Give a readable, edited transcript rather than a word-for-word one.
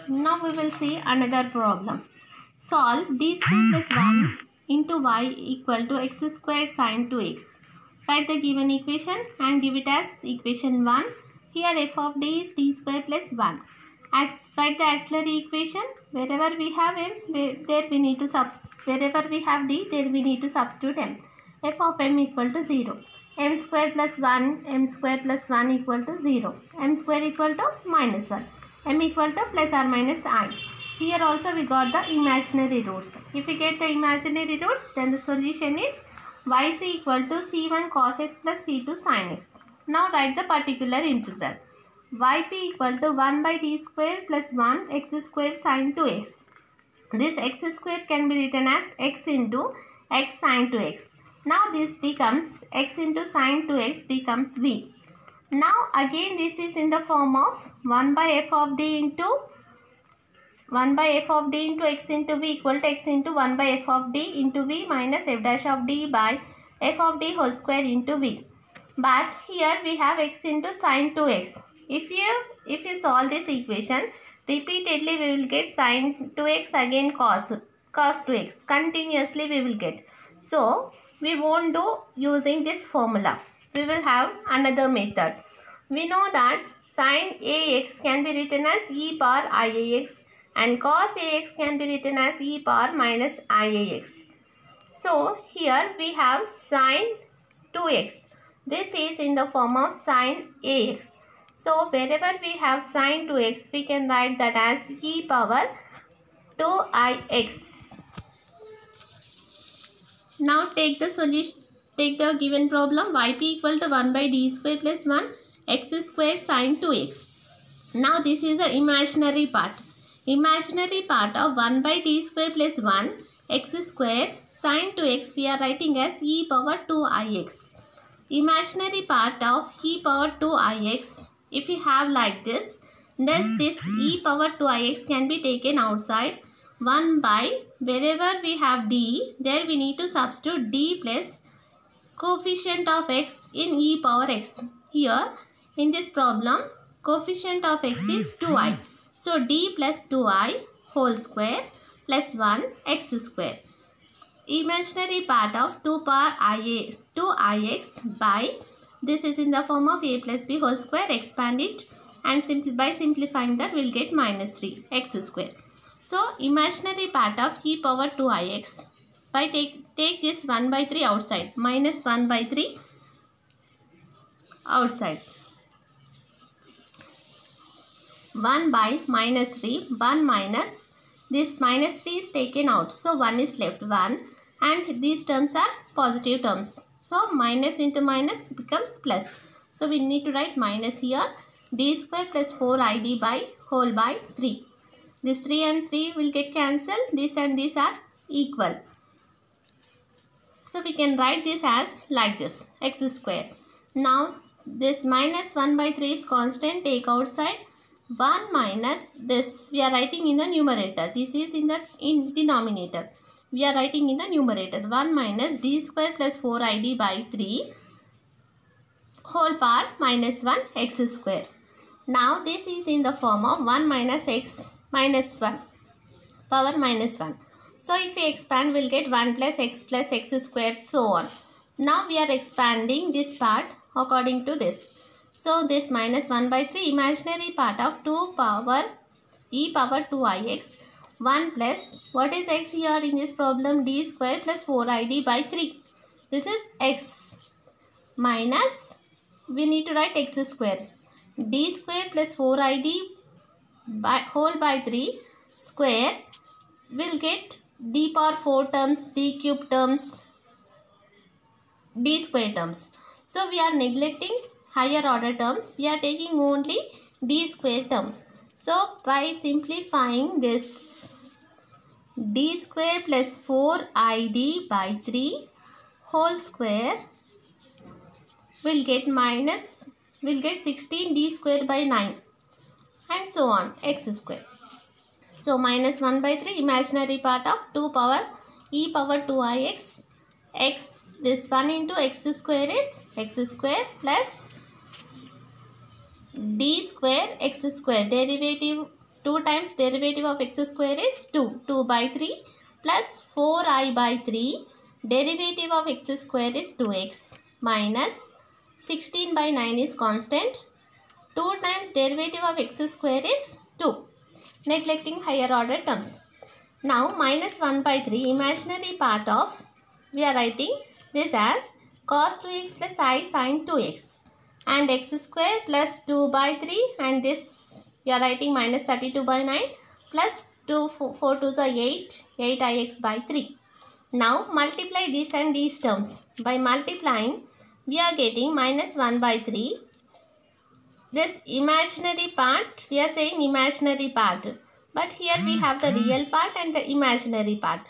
Now we will see another problem. Solve d square plus 1 into y equal to x square sine 2x. Write the given equation and give it as equation 1. Here f of d is d square plus 1. Write the auxiliary equation. Wherever we have m, there we need to wherever we have d, there we need to substitute m. F of m equal to 0. M square plus 1, m square plus 1 equal to 0. M square equal to minus 1. M equal to plus or minus I. Here also we got the imaginary roots. If we get the imaginary roots, then the solution is yc equal to c1 cos x plus c2 sin x. Now write the particular integral. Yp equal to 1 by d square plus 1 x square sin 2x. This x square can be written as x into x sin 2x. Now this becomes x into sin 2x becomes v. Now again this is in the form of 1 by f of d into x into v equal to x into 1 by f of d into v minus f dash of d by f of d whole square into v. But here we have x into sin 2x. If you solve this equation, repeatedly we will get sin 2x again cos 2x. Continuously we will get. So we won't do using this formula. We will have another method. We know that sin ax can be written as e power iax and cos ax can be written as e power minus iax. So here we have sin 2x. This is in the form of sin ax. So wherever we have sin 2x, we can write that as e power 2ix. Now take the solution. Take the given problem. Yp equal to 1 by d square plus 1 x square sin 2x. Now this is the imaginary part. Imaginary part of 1 by d square plus 1 x square sin 2x we are writing as e power 2ix. Imaginary part of e power 2ix, if we have like this, then this e power 2ix can be taken outside. 1 by, wherever we have d, there we need to substitute d plus coefficient of x in e power x. Here in this problem, coefficient of x is 2i. So d plus 2i whole square plus 1 x square. Imaginary part of 2 power ia 2ix by, this is in the form of a plus b whole square, expand it and by simplifying that we will get minus 3 x square. So imaginary part of e power 2ix, by take this 1 by 3 outside, minus 1 by 3 outside. 1 by minus 3, 1 minus, this minus 3 is taken out. So 1 is left, 1, and these terms are positive terms. So minus into minus becomes plus. So we need to write minus here, d square plus 4id by whole by 3. This 3 and 3 will get cancelled. This and these are equal. So we can write this as like this, x square. Now this minus 1 by 3 is constant, take outside. 1 minus this we are writing in the numerator. This is in denominator. We are writing in the numerator. 1 minus d square plus 4id by 3 whole power minus 1 x square. Now this is in the form of 1 minus x minus 1 power minus 1. So if we expand, we will get 1 plus x square, so on. Now we are expanding this part according to this. So this minus 1 by 3 imaginary part of 2 power e power 2ix, 1 plus, what is x here in this problem, d square plus 4id by 3. This is x minus, we need to write x square, d square plus 4id by whole by 3 square will get d power 4 terms, d cube terms, d square terms. So we are neglecting higher order terms. We are taking only d square term. So by simplifying this, d square plus 4id by 3 whole square will get minus, will get 16d square by 9 and so on, x square. So minus 1 by 3 imaginary part of 2 power e power 2ix, x, this 1 into x square is x square plus d square x square, derivative 2 times derivative of x square is 2. 2 by 3 plus 4i by 3. Derivative of x square is 2x minus 16 by 9 is constant. 2 times derivative of x square is 2. Neglecting higher order terms. Now minus 1 by 3 imaginary part of, we are writing this as cos 2x plus I sin 2x and x square plus 2 by 3, and this we are writing minus 32 by 9 plus 2 4 2s are 8 ix by 3. Now multiply this and these terms. By multiplying we are getting minus 1 by 3. This imaginary part, we are saying imaginary part, but here we have the real part and the imaginary part.